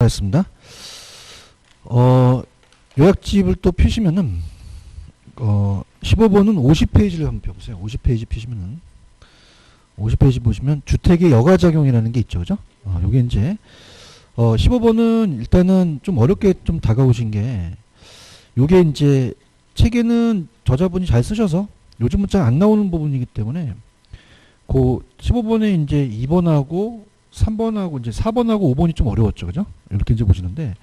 수고하셨습니다. 요약집을 또 펴시면은 15번은 50페이지를 한번 펴보세요. 50페이지 펴시면은 50페이지 보시면 주택의 여가작용이라는 게 있죠, 그죠? 요게 이제 15번은 일단은 좀 어렵게 좀 다가오신 게 요게 이제 책에는 저자분이 잘 쓰셔서 요즘 문자 안 나오는 부분이기 때문에 그 15번에 이제 2번하고 3번하고 이제 4번하고 5번이 좀 어려웠죠, 그죠? 이렇게 이제 보시는데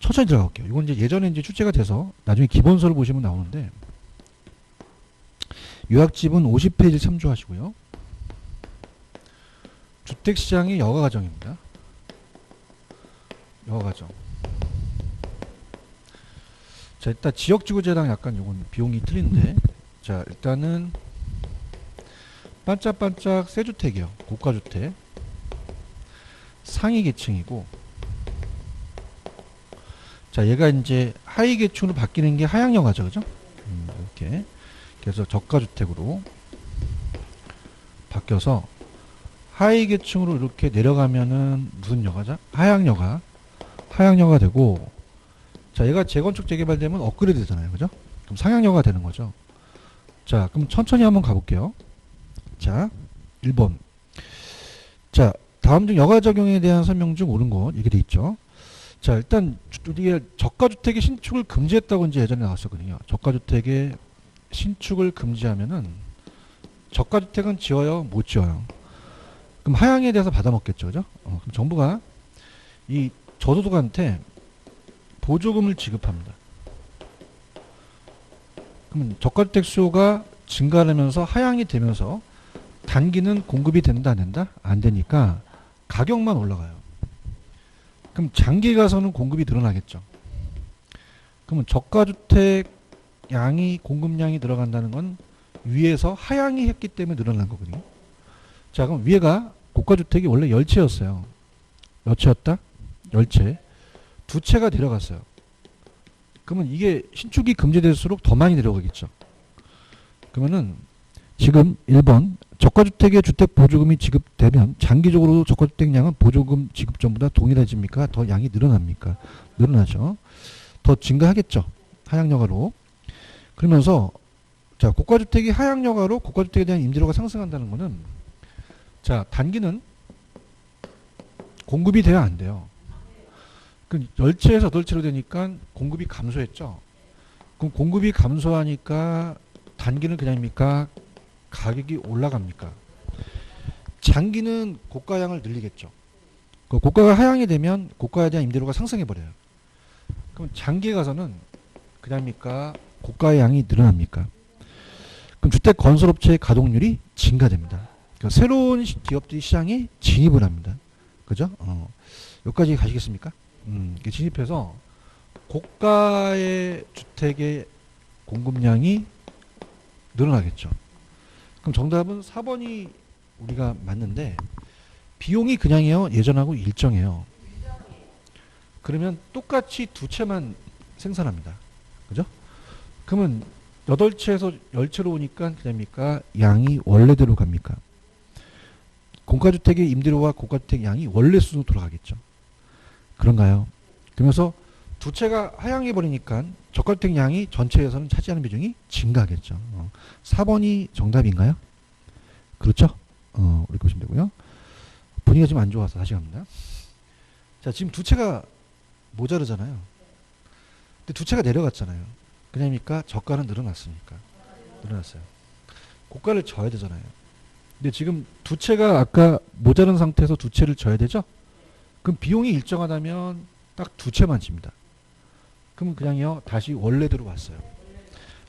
천천히 들어갈게요. 이건 이제 예전에 이제 출제가 돼서 나중에 기본서를 보시면 나오는데 요약집은 50페이지 참조하시고요. 주택시장의 여가과정입니다. 여가과정. 자, 일단 지역지구재랑 약간 요건 비용이 틀린데 자, 일단은 반짝반짝 새 주택이요. 고가주택. 상위 계층이고 자, 얘가 이제 하위 계층으로 바뀌는 게 하향여가죠, 그죠? 이렇게. 그래서 저가주택으로 바뀌어서 하위 계층으로 이렇게 내려가면은 무슨 여가죠? 하향여가. 하향여가 되고 자, 얘가 재건축 재개발되면 업그레이드 되잖아요, 그죠? 그럼 상향여가 되는 거죠. 자, 그럼 천천히 한번 가볼게요. 자, 1번. 자, 다음 중 여가 적용에 대한 설명 중 옳은 것 이렇게 돼 있죠. 자, 일단 이게 저가주택의 신축을 금지했다고 이제 예전에 나왔었거든요. 저가주택의 신축을 금지하면은 저가주택은 지어요, 못 지어요. 그럼 하향에 대해서 받아먹겠죠, 그죠? 그럼 정부가 이 저소득한테 보조금을 지급합니다. 그러면 저가주택 수요가 증가하면서 하향이 되면서 단기는 공급이 된다, 안 된다? 안 되니까 가격만 올라가요. 그럼 장기 가서는 공급이 늘어나겠죠. 그러면 저가주택 양이 공급량이 들어간다는 건 위에서 하향이 했기 때문에 늘어난 거거든요. 자, 그럼 위에가 고가주택이 원래 열채였어요. 몇채였다? 열채. 두 채가 내려갔어요. 그러면 이게 신축이 금지될수록 더 많이 내려가겠죠. 그러면은 지금 1번 저가주택의 주택보조금이 지급되면 장기적으로 저가주택량은 보조금 지급 전보다 동일해집니까? 더 양이 늘어납니까? 늘어나죠. 더 증가하겠죠. 하향여가로. 그러면서 자, 고가주택이 하향여가로 고가주택에 대한 임대료가 상승한다는 거는 자, 단기는 공급이 돼야 안 돼요. 그 10채에서 8채로 되니까 공급이 감소했죠. 그럼 공급이 감소하니까 단기는 그냥입니까? 가격이 올라갑니까? 장기는 고가양을 늘리겠죠. 그 고가가 하향이 되면 고가에 대한 임대료가 상승해 버려요. 그럼 장기에 가서는 그냥입니까? 고가의 양이 늘어납니까? 그럼 주택 건설업체의 가동률이 증가됩니다. 그러니까 새로운 기업들이 시장에 진입을 합니다. 그죠? 여기까지 가시겠습니까? 이렇게 진입해서 고가의 주택의 공급량이 늘어나겠죠. 그럼 정답은 4번이 우리가 맞는데 비용이 그냥이요, 예전하고 일정해요. 그러면 똑같이 두 채만 생산합니다. 그죠? 그러면 8채에서 10채로 오니까 그냥입니까? 양이 원래대로 갑니까? 공가주택의 임대료와 고가주택 양이 원래 수로 돌아가겠죠. 그런가요? 그러면서 두 채가 하향해 버리니까 저가주택 양이 전체에서는 차지하는 비중이 증가하겠죠. 4번이 정답인가요? 그렇죠? 이렇게 보시면 되고요. 분위기가 좀 안 좋아서 다시 갑니다. 자, 지금 두 채가 모자르잖아요. 근데 두 채가 내려갔잖아요. 그냥입니까? 저가는 늘어났습니까? 늘어났어요. 고가를 져야 되잖아요. 근데 지금 두 채가 아까 모자른 상태에서 두 채를 져야 되죠? 그럼 비용이 일정하다면 딱 두 채만 집니다. 그러면 그냥요, 다시 원래대로 왔어요.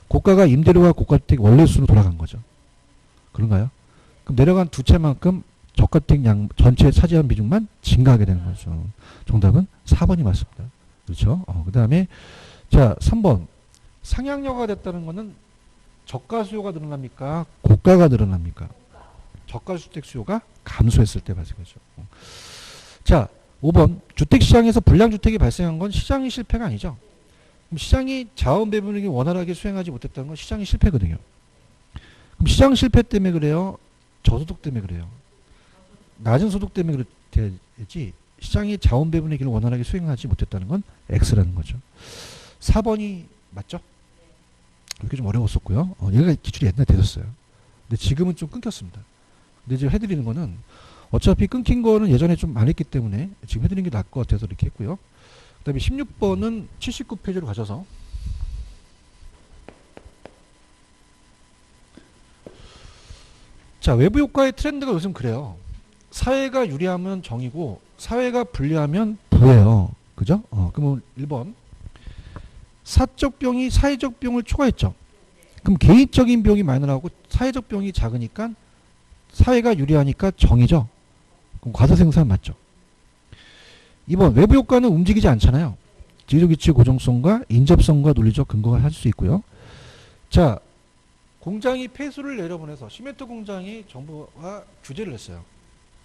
고가가 임대료와 고가주택 원래 수로 돌아간 거죠. 그런가요? 그럼 내려간 두 채만큼 저가주택 양 전체에 차지한 비중만 증가하게 되는 거죠. 정답은 4번이 맞습니다. 그렇죠? 그 다음에 자, 3번. 상향여가 됐다는 것은 저가 수요가 늘어납니까? 고가가 늘어납니까? 저가 주택 수요가 감소했을 때 발생하죠. 자, 5번. 주택시장에서 불량주택이 발생한 건 시장의 실패가 아니죠. 그럼 시장이 자원 배분을 원활하게 수행하지 못했다는 건 시장의 실패거든요. 그럼 시장 실패 때문에 그래요? 저소득 때문에 그래요? 낮은 소득 때문에 그렇지 시장이 자원 배분의 길을 원활하게 수행하지 못했다는 건 X라는 거죠. 4번이 맞죠? 이렇게 좀 어려웠었고요. 얘가 기출이 옛날에 됐었어요. 근데 지금은 좀 끊겼습니다. 근데 지금 해드리는 거는 어차피 끊긴 거는 예전에 좀 안 했기 때문에 지금 해드리는 게 나을 것 같아서 이렇게 했고요. 그 다음에 16번은 79페이지로 가셔서 자, 외부 효과의 트렌드가 요즘 그래요. 사회가 유리하면 정이고 사회가 불리하면 부예요. 그죠? 그러면 1번 사적 비용이 사회적 비용을 초과했죠. 그럼 개인적인 비용이 많이 나오고 사회적 비용이 작으니까 사회가 유리하니까 정이죠. 그럼 과소생산 맞죠. 2번 외부 효과는 움직이지 않잖아요. 지리적 위치 고정성과 인접성과 논리적 근거가 할 수 있고요. 자, 공장이 폐수를 내려보내서 시멘트 공장이 정부가 규제를 했어요.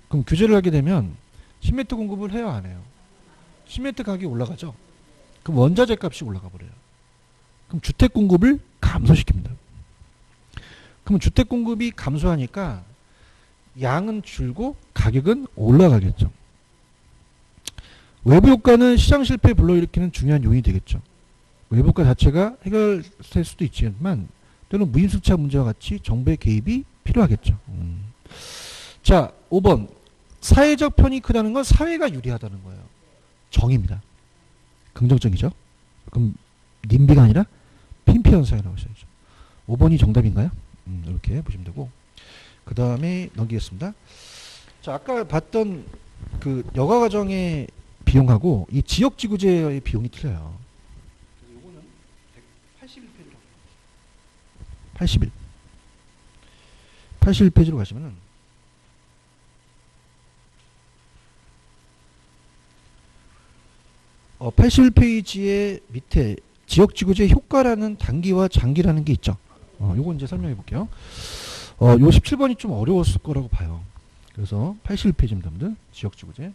그럼 규제를 하게 되면 시멘트 공급을 해요, 안 해요? 시멘트 가격이 올라가죠. 그럼 원자재 값이 올라가 버려요. 그럼 주택 공급을 감소시킵니다. 그럼 주택 공급이 감소하니까 양은 줄고 가격은 올라가겠죠. 외부 효과는 시장 실패를 불러일으키는 중요한 요인이 되겠죠. 외부 효과 자체가 해결될 수도 있지만 또는 무임승차 문제와 같이 정부의 개입이 필요하겠죠. 자, 5번 사회적 편이 크다는 건 사회가 유리하다는 거예요. 정입니다. 긍정적이죠. 그럼 님비가 아니라 핀피 현상이라고 하셔야죠. 5번이 정답인가요? 이렇게 보시면 되고 그 다음에 넘기겠습니다. 자, 아까 봤던 그 여가과정의 비용하고 이 지역지구제의 비용이 틀려요. 그래서 요거는 181페이지로 81페이지로 가시면은 어, 81페이지의 밑에 지역지구제 효과라는 단기와 장기라는 게 있죠. 요거 이제 설명해 볼게요. 요 17번이 좀 어려웠을 거라고 봐요. 그래서 81페이지입니다, 여러분들. 지역지구제.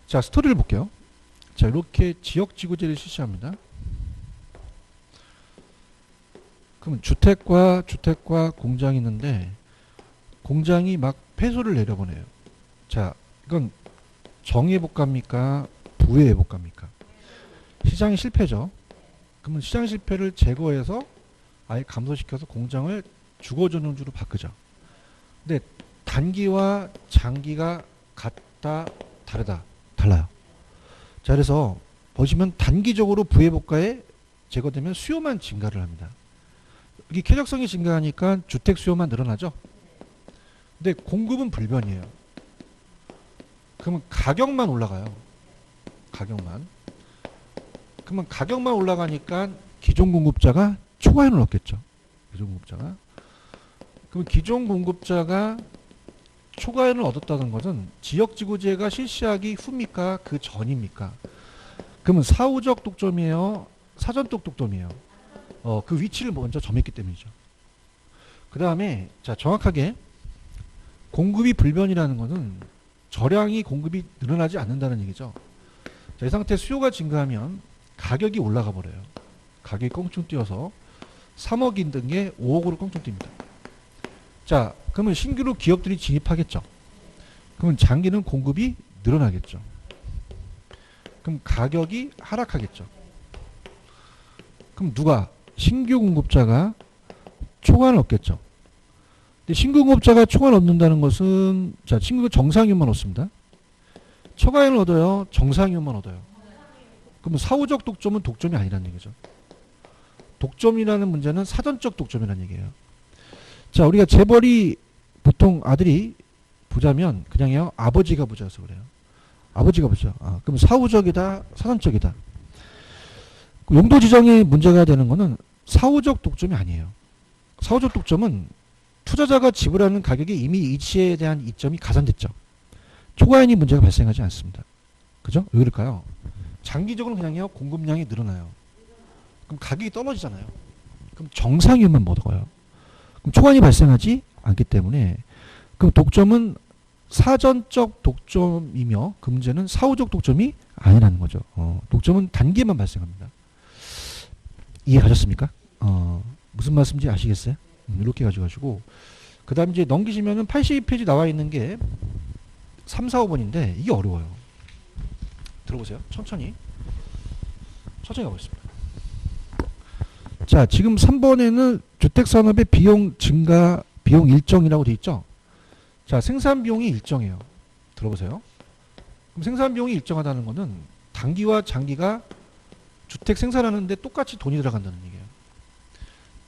자, 스토리를 볼게요. 자, 이렇게 지역지구제를 실시합니다. 그러면 주택과 공장이 있는데 공장이 막 폐소를 내려보내요. 자, 이건 정의회복가입니까? 부의회복가입니까? 시장이 실패죠. 그러면 시장 실패를 제거해서 아예 감소시켜서 공장을 주거전용주로 바꾸죠. 근데 단기와 장기가 같다, 다르다, 달라요. 자, 그래서 보시면 단기적으로 부의회복가에 제거되면 수요만 증가를 합니다. 이게 쾌적성이 증가하니까 주택 수요만 늘어나죠. 근데 공급은 불변이에요. 그러면 가격만 올라가요. 가격만. 그러면 가격만 올라가니까 기존 공급자가 초과인을 얻겠죠. 기존 공급자가. 그럼 기존 공급자가 초과인을 얻었다는 것은 지역지구제가 실시하기 후입니까? 그 전입니까? 그러면 사후적 독점이에요? 사전적 독점이에요? 그 위치를 먼저 점했기 때문이죠. 그 다음에 자, 정확하게 공급이 불변이라는 것은 저량이 공급이 늘어나지 않는다는 얘기죠. 자, 이 상태 수요가 증가하면 가격이 올라가 버려요. 가격이 껑충 뛰어서 3억인 등에 5억으로 껑충 뜁니다. 자, 그러면 신규로 기업들이 진입하겠죠. 그러면 장기는 공급이 늘어나겠죠. 그럼 가격이 하락하겠죠. 그럼 누가? 신규 공급자가 초과를 얻겠죠. 근데 신규 공급자가 초과를 얻는다는 것은 자, 신규 정상이윤만 얻습니다. 초과이윤을 얻어요? 정상이윤만 얻어요? 그럼 사후적 독점은 독점이 아니라는 얘기죠. 독점이라는 문제는 사전적 독점이라는 얘기예요. 자, 우리가 재벌이 보통 아들이 부자면 그냥요 아버지가 부자여서 그래요. 아버지가 부자. 그럼 사후적이다, 사전적이다. 용도 지정이 문제가 되는 거는 사후적 독점이 아니에요. 사후적 독점은 투자자가 지불하는 가격이 이미 이치에 대한 이점이 가산됐죠. 초과인이 문제가 발생하지 않습니다. 그죠? 왜 그럴까요? 장기적으로 그냥요 공급량이 늘어나요. 그럼 가격이 떨어지잖아요. 그럼 정상이윤만 먹어요. 그럼 초과인이 발생하지 않기 때문에 그럼 독점은 사전적 독점이며 그 문제는 사후적 독점이 아니라는 거죠. 독점은 단기에만 발생합니다. 이해가셨습니까? 무슨 말씀인지 아시겠어요? 이렇게 가지고 그 다음 이제 넘기시면은 82페이지 나와 있는 게 3, 4, 5번인데 이게 어려워요. 들어보세요. 천천히 가보겠습니다. 자, 지금 3번에는 주택산업의 비용 증가, 비용 일정이라고 돼 있죠. 자, 생산 비용이 일정해요. 들어보세요. 그럼 생산 비용이 일정하다는 거는 단기와 장기가 주택 생산하는데 똑같이 돈이 들어간다는 얘기예요.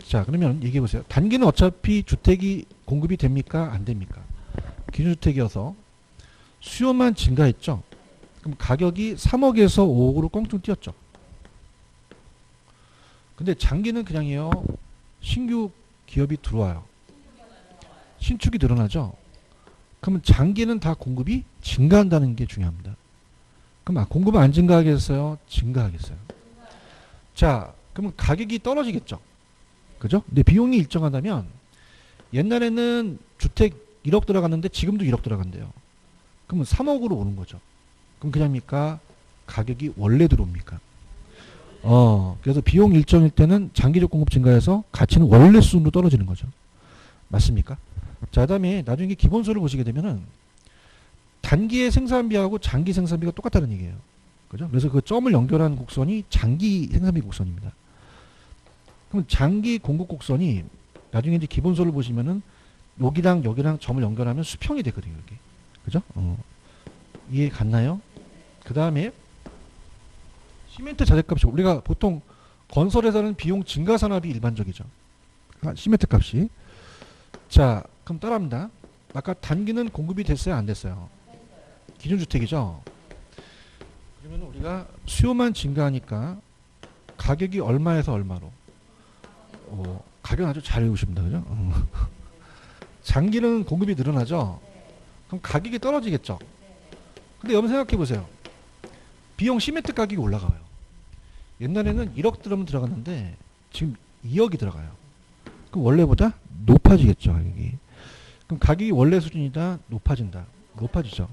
자, 그러면 얘기해 보세요. 단기는 어차피 주택이 공급이 됩니까? 안 됩니까? 기준주택이어서 수요만 증가했죠. 그럼 가격이 3억에서 5억으로 껑충 뛰었죠. 근데 장기는 그냥이에요. 신규 기업이 들어와요. 신축이 늘어나죠. 그러면 장기는 다 공급이 증가한다는 게 중요합니다. 그럼 공급은 안 증가하겠어요? 증가하겠어요. 자, 그러면 가격이 떨어지겠죠. 그죠? 근데 비용이 일정하다면 옛날에는 주택 1억 들어갔는데 지금도 1억 들어간대요. 그러면 3억으로 오는 거죠. 그럼 그냥입니까? 가격이 원래 들어옵니까? 그래서 비용 일정일 때는 장기적 공급 증가해서 가치는 원래 수준으로 떨어지는 거죠. 맞습니까? 자, 그 다음에 나중에 기본소를 보시게 되면은 단기의 생산비하고 장기 생산비가 똑같다는 얘기예요. 그죠? 그래서 그 점을 연결한 곡선이 장기 생산비 곡선입니다. 그럼 장기 공급 곡선이 나중에 이제 기본소를 보시면은 여기랑 여기랑 점을 연결하면 수평이 되거든요. 이렇게. 그죠? 이해 갔나요? 그 다음에 시멘트 자재값이 우리가 보통 건설에서는 비용 증가 산업이 일반적이죠. 시멘트 값이. 자, 그럼 따라합니다. 아까 단기는 공급이 됐어요? 안 됐어요? 기준주택이죠. 그러면 우리가 수요만 증가하니까 가격이 얼마에서 얼마로? 가격은 아주 잘 외우십니다. 그죠? 장기는 공급이 늘어나죠. 그럼 가격이 떨어지겠죠. 근데 여러분 생각해 보세요. 비용 시멘트 가격이 올라가요. 옛날에는 1억 들어갔는데 지금 2억이 들어가요. 그럼 원래보다 높아지겠죠. 가격이. 그럼 가격이 원래 수준이다 높아진다. 높아지죠.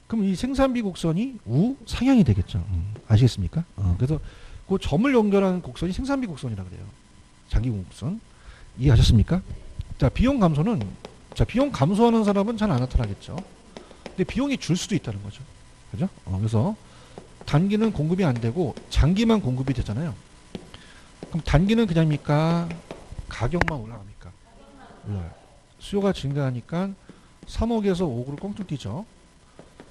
그럼 이 생산비 곡선이 우상향이 되겠죠. 아시겠습니까? 그래서 그 점을 연결하는 곡선이 생산비 곡선이라고 그래요. 장기 곡선. 이해하셨습니까? 자, 비용 감소는 비용 감소하는 사람은 잘 안 나타나겠죠. 근데 비용이 줄 수도 있다는 거죠. 그죠? 그래서 단기는 공급이 안 되고 장기만 공급이 되잖아요. 그럼 단기는 그냥입니까? 가격만 올라갑니까? 올라가요. 수요가 증가하니까 3억에서 5억으로 껑충 뛰죠.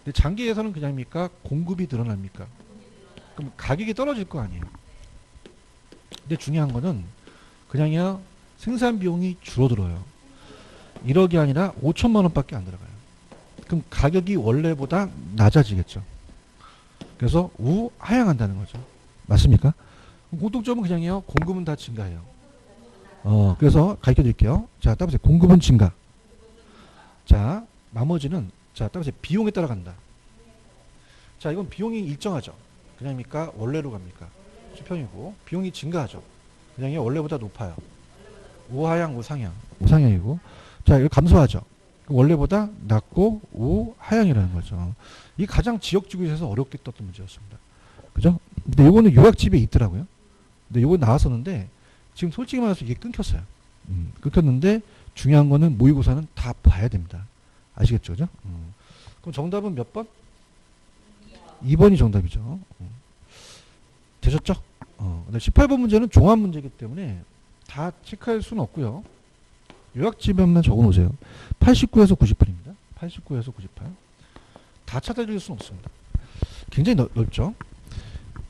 근데 장기에서는 그냥입니까? 공급이 늘어납니까? 그럼 가격이 떨어질 거 아니에요. 근데 중요한 거는 그냥이야 생산 비용이 줄어들어요. 1억이 아니라 5천만 원밖에 안 들어가요. 그럼 가격이 원래보다 낮아지겠죠. 그래서 우하향한다는 거죠. 맞습니까? 공통점은 그냥이요. 공급은 다 증가해요. 그래서 가르쳐 드릴게요. 자, 따라보세요. 공급은 증가. 자, 나머지는 자, 따라보세요. 비용에 따라간다. 자, 이건 비용이 일정하죠. 그냥입니까? 원래로 갑니까? 수평이고 비용이 증가하죠. 그냥이 원래보다 높아요. 우하향, 우상향. 우상향이고 자, 이거 감소하죠. 원래보다 낮고 우하향이라는 거죠. 이게 가장 지역주기에서 어렵게 떴던 문제였습니다. 그죠? 근데 이거는 요약집에 있더라고요. 근데 이거 나왔었는데 지금 솔직히 말해서 이게 끊겼어요. 끊겼는데 중요한 거는 모의고사는 다 봐야 됩니다. 아시겠죠? 그죠? 그럼 정답은 몇 번? 2번이 정답이죠. 되셨죠? 18번 문제는 종합 문제이기 때문에 다 체크할 수는 없고요. 요약집에만 적어 놓으세요. 89에서 98입니다. 89에서 98. 다 찾아드릴 수는 없습니다. 굉장히 넓죠?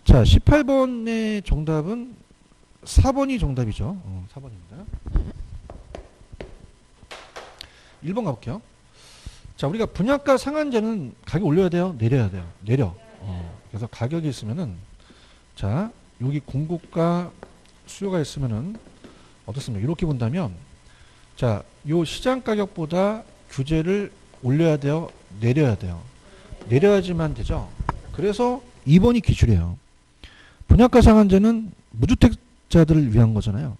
자, 18번의 정답은 4번이 정답이죠. 4번입니다. 1번 가볼게요. 자, 우리가 분양가 상한제는 가격 올려야 돼요? 내려야 돼요? 내려. 그래서 가격이 있으면은 자, 여기 공급과 수요가 있으면은 어떻습니까? 이렇게 본다면 자, 요 시장 가격보다 규제를 올려야 돼요? 내려야 돼요? 내려야지만 되죠. 그래서 2번이 기출이에요. 분양가 상한제는 무주택자들을 위한 거잖아요.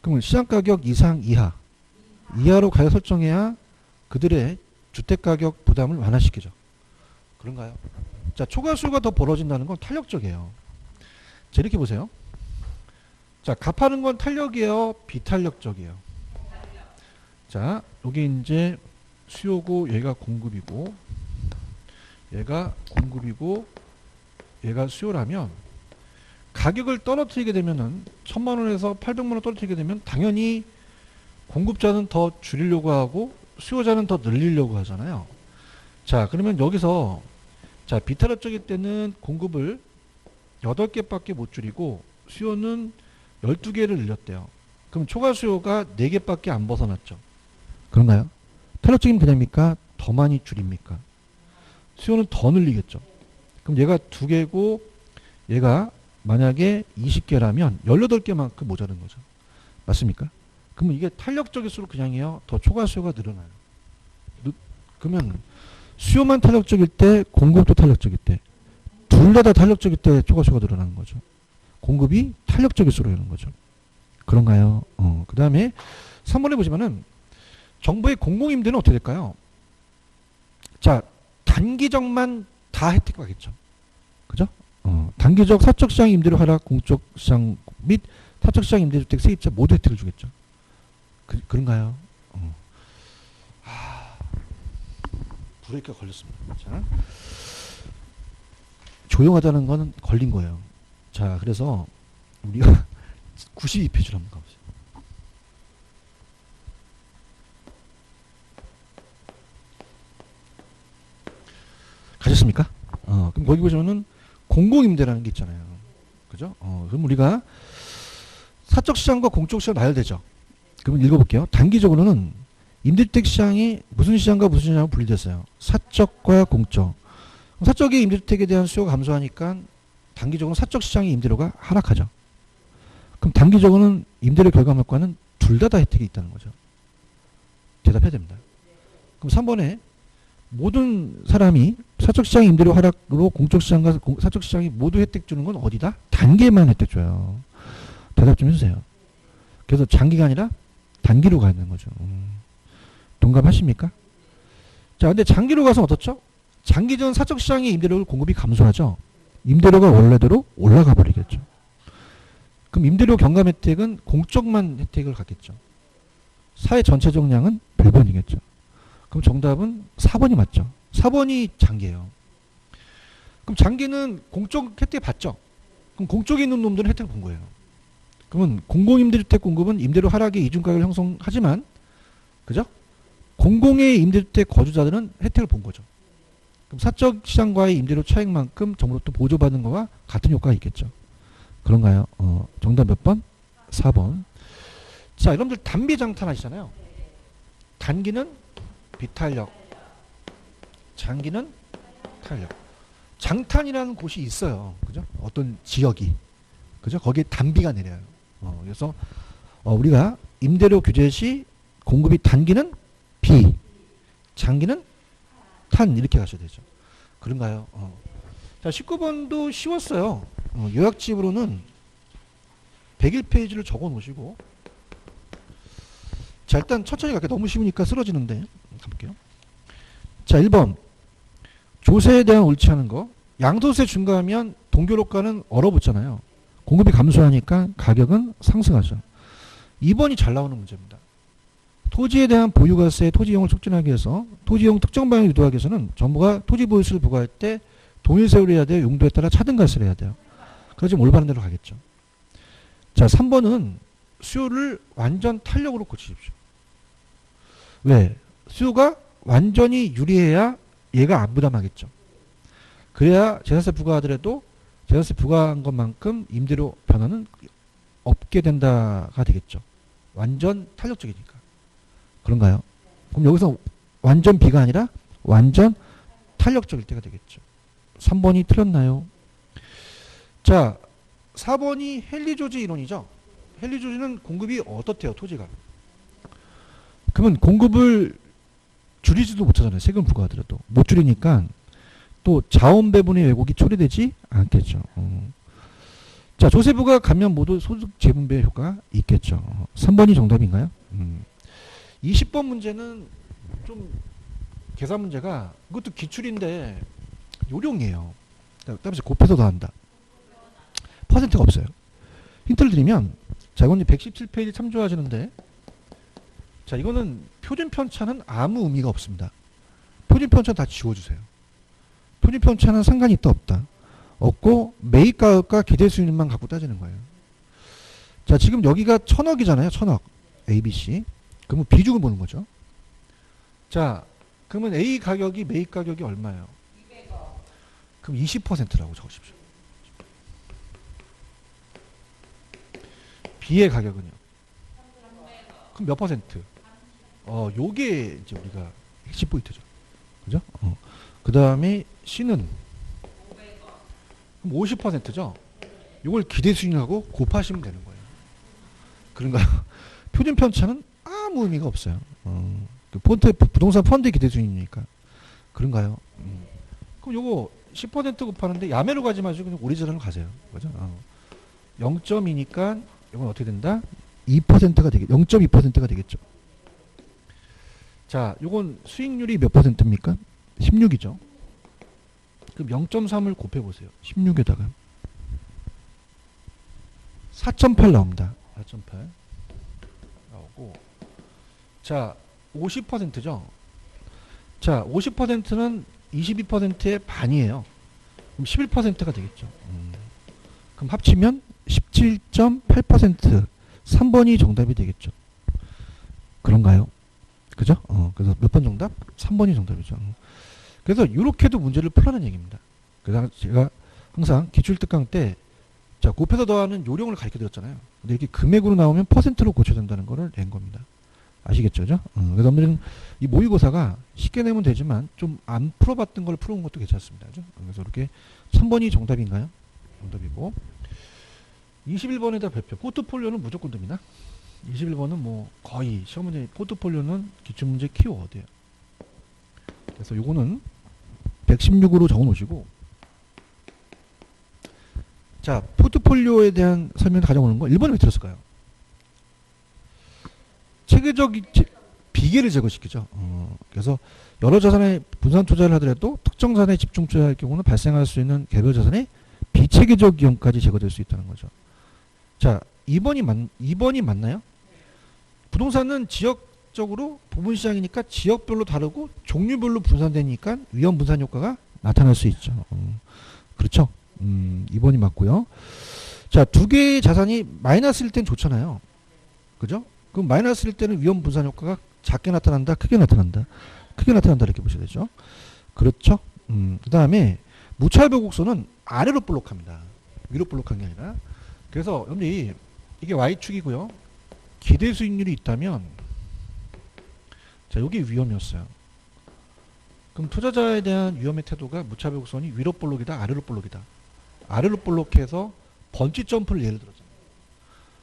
그럼 시장 가격 이상 이하로 가격 설정해야 그들의 주택 가격 부담을 완화시키죠. 그런가요? 자, 초과수요가 더 벌어진다는 건 탄력적이에요. 자, 이렇게 보세요. 자, 값하는 건 탄력이에요? 비탄력적이에요? 자, 요게 이제 수요고 얘가 공급이고 얘가 공급이고 얘가 수요라면 가격을 떨어뜨리게 되면은 1000만원에서 800만원 떨어뜨리게 되면 당연히 공급자는 더 줄이려고 하고 수요자는 더 늘리려고 하잖아요. 자, 그러면 여기서 자, 비타협적일 때는 공급을 8개밖에 못 줄이고 수요는 12개를 늘렸대요. 그럼 초과 수요가 4개밖에 안 벗어났죠. 그런가요? 탄력적인 개념입니까? 더 많이 줄입니까? 수요는 더 늘리겠죠. 그럼 얘가 2개고 얘가 만약에 20개라면 18개만큼 모자른 거죠. 맞습니까? 그러면 이게 탄력적일수록 그냥요 더 초과 수요가 늘어나요. 그러면 수요만 탄력적일 때 공급도 탄력적일 때 둘 다 탄력적일 때 초과 수요가 늘어나는 거죠. 공급이 탄력적일수록 이러는 거죠. 그런가요? 그 다음에 3번에 보시면은 정부의 공공임대는 어떻게 될까요? 자, 단기적만 다 혜택 받겠죠. 그죠? 단기적 사적시장 임대료 하락, 공적시장 및 사적시장 임대주택 세입자 모두 혜택을 주겠죠. 그런가요? 브레이크가 걸렸습니다. 자, 조용하다는 건 걸린 거예요. 자, 그래서 우리가 92페이지로 한번 가보세요. 가셨습니까? 그럼 거기 보시면은 공공임대라는 게 있잖아요. 그죠? 그럼 우리가 사적시장과 공적시장 나열되죠. 그럼 읽어볼게요. 단기적으로는 임대주택 시장이 무슨 시장과 무슨 시장으로 분리됐어요. 사적과 공적. 사적의 임대주택에 대한 수요가 감소하니까 단기적으로는 사적 시장의 임대료가 하락하죠. 그럼 단기적으로는 임대료 결과물과는 둘 다 혜택이 있다는 거죠. 대답해야 됩니다. 그럼 3번에 모든 사람이 사적시장 임대료 하락으로 공적시장과 사적시장이 모두 혜택 주는 건 어디다? 단기에만 혜택 줘요. 대답 좀 해주세요. 그래서 장기가 아니라 단기로 가야 되는 거죠. 동감하십니까? 자, 근데 장기로 가서 어떻죠? 장기전 사적시장의 임대료 공급이 감소하죠. 임대료가 원래대로 올라가 버리겠죠. 그럼 임대료 경감 혜택은 공적만 혜택을 갖겠죠. 사회 전체 정량은 별변이겠죠. 그럼 정답은 4번이 맞죠. 4번이 장기예요. 그럼 장기는 공적 혜택 받죠. 그럼 공적에 있는 놈들은 혜택을 본 거예요. 그러면 공공임대주택 공급은 임대료 하락의 이중가격을 형성하지만, 그죠? 공공의 임대주택 거주자들은 혜택을 본 거죠. 그럼 사적 시장과의 임대료 차익만큼 정부로부터 보조받는 거와 같은 효과가 있겠죠. 그런가요? 정답 몇 번? 4번. 자, 여러분들 단비장탄 하시잖아요. 단기는 비탄력, 장기는 탄력. 장탄이라는 곳이 있어요. 그죠? 어떤 지역이. 그죠? 거기에 단비가 내려요. 그래서 우리가 임대료 규제 시 공급이 단기는 비, 장기는 탄 이렇게 가셔야 되죠. 그런가요? 자, 19번도 쉬웠어요. 요약집으로는 101페이지를 적어 놓으시고, 자, 일단 천천히 갈게요. 너무 쉬우니까 쓰러지는데 가볼게요. 자, 1번 조세에 대한 옳지 않은 거. 양도세 중과하면 동교로가는 얼어붙잖아요. 공급이 감소하니까 가격은 상승하죠. 2번이 잘 나오는 문제입니다. 토지에 대한 보유가세 토지 이용을 촉진하기 위해서 토지 이용 특정 방향을 유도하기 위해서는 정부가 토지 보유세를 부과할 때 동일세율을 해야 돼요. 용도에 따라 차등가세를 해야 돼요. 그래서 지금 올바른 대로 가겠죠. 자, 3번은 수요를 완전 탄력으로 고치십시오. 왜? 수요가 완전히 유리해야 얘가 안 부담하겠죠. 그래야 재산세 부과하더라도 재산세 부과한 것만큼 임대료 변화는 없게 된다가 되겠죠. 완전 탄력적이니까. 그런가요? 그럼 여기서 완전 비가 아니라 완전 탄력적일 때가 되겠죠. 3번이 틀렸나요? 자, 4번이 헨리조지 이론이죠. 헨리조지는 공급이 어떻대요, 토지가? 그러면 공급을 줄이지도 못하잖아요. 세금 부과하더라도. 못 줄이니까 또 자원 배분의 왜곡이 초래되지 않겠죠. 자, 조세부가 가면 모두 소득 재분배 효과가 있겠죠. 3번이 정답인가요? 20번 문제는 좀 계산 문제가 이것도 기출인데 요령이에요. 따라서 곱해서 더한다. 퍼센트가 없어요. 힌트를 드리면, 자, 이건 117페이지 참조하시는데, 자, 이거는 표준 편차는 아무 의미가 없습니다. 표준 편차 다 지워주세요. 표준 편차는 상관이 있다 없다. 없고 매입 가격과 기대 수익률만 갖고 따지는 거예요. 자, 지금 여기가 1000억이잖아요. 1000억. ABC. 그러면 비중을 보는 거죠. 자, 그러면 A 가격이 매입 가격이 얼마예요? 200억. 그럼 20%라고 적으십시오. B의 가격은요? 300억. 그럼 몇 퍼센트? 요게 이제 우리가 핵심 포인트죠. 그죠? 그 다음에 C는 500억. 그럼 50%죠? 요걸 기대 수익률하고 곱하시면 되는 거예요. 그런가요? 표준 편차는 아무 의미가 없어요. 부동산 펀드 기대 수익이니까. 그런가요? 그럼 요거 10% 곱하는데 야매로 가지 마시고 그냥 오리지널로 가세요. 그죠? 0.2니까 이건 어떻게 된다? 2%가 되겠, 0.2%가 되겠죠. 자, 요건 수익률이 몇 퍼센트입니까? 16이죠. 그럼 0.3을 곱해 보세요. 16에다가 4.8 나옵니다. 4.8 나오고, 자, 50%죠. 자, 50%는 22%의 반이에요. 그럼 11%가 되겠죠. 그럼 합치면 17.8%, 3번이 정답이 되겠죠. 그런가요? 그죠? 그래서 몇 번 정답? 3번이 정답이죠. 그래서 이렇게도 문제를 풀라는 얘기입니다. 그래서 제가 항상 기출특강 때, 자, 곱해서 더하는 요령을 가르쳐 드렸잖아요. 근데 이렇게 금액으로 나오면 퍼센트로 고쳐야 된다는 거를 낸 겁니다. 아시겠죠? 그죠? 그래서 오늘은 이 모의고사가 쉽게 내면 되지만 좀 안 풀어봤던 걸 풀어온 것도 괜찮습니다. 그죠? 그래서 이렇게 3번이 정답인가요? 정답이고, 21번에다 발표. 포트폴리오는 무조건 됩니다. 21번은 뭐 거의 시험 문제, 포트폴리오는 기출문제 키워드예요. 그래서 요거는 116으로 적어 놓으시고, 자, 포트폴리오에 대한 설명을 가져오는 거 1번에 왜 들었을까요? 체계적 비계를 제거시키죠. 그래서 여러 자산에 분산 투자를 하더라도 특정 자산에 집중 투자할 경우는 발생할 수 있는 개별 자산의 비체계적 위험까지 제거될 수 있다는 거죠. 자, 2번이 맞나요? 부동산은 지역적으로 부분 시장이니까 지역별로 다르고 종류별로 분산되니까 위험 분산 효과가 나타날 수 있죠. 그렇죠? 2번이 맞고요. 자, 두 개의 자산이 마이너스일 땐 좋잖아요. 그죠? 그럼 마이너스일 때는 위험 분산 효과가 작게 나타난다, 크게 나타난다. 크게 나타난다 이렇게 보셔야 되죠. 그렇죠? 그 다음에 무차별 곡선은 아래로 볼록합니다. 위로 볼록한 게 아니라. 그래서 여러분들이 이게 Y축이고요. 기대 수익률이 있다면, 자, 여기 위험이었어요. 그럼 투자자에 대한 위험의 태도가 무차별 곡선이 위로 볼록이다, 아래로 볼록이다. 아래로 볼록해서 번지 점프를 예를 들었잖아요.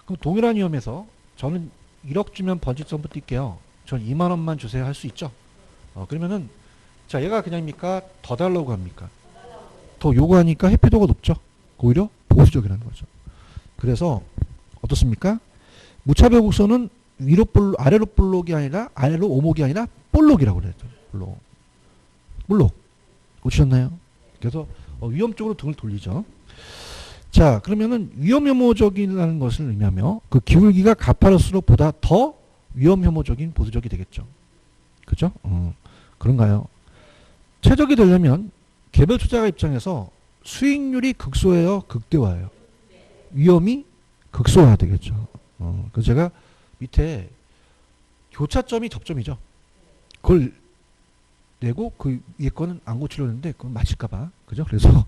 그럼 동일한 위험에서 저는 1억 주면 번지 점프 뛸게요. 전 2만 원만 주세요 할 수 있죠. 그러면은, 자, 얘가 그냥입니까? 더 달라고 합니까? 더 요구하니까 해피도가 높죠. 오히려 보수적이라는 거죠. 그래서 어떻습니까? 무차별 곡선은 위로 볼록, 아래로 볼록이 아니라, 아래로 오목이 아니라 볼록이라고 그랬죠. 볼록. 고치셨나요? 그래서 위험 쪽으로 등을 돌리죠. 자, 그러면은 위험 혐오적이라는 것을 의미하며 그 기울기가 가파를수록 보다 더 위험 혐오적인 보수적이 되겠죠. 그죠? 그런가요? 최적이 되려면 개별 투자자 입장에서 수익률이 극소해요, 극대화예요. 위험이 극소화 되겠죠. 그래서 제가 밑에 교차점이 접점이죠. 그걸 내고 그 위에 거는 안 고치려고 했는데 그건 맞을까봐. 그죠? 그래서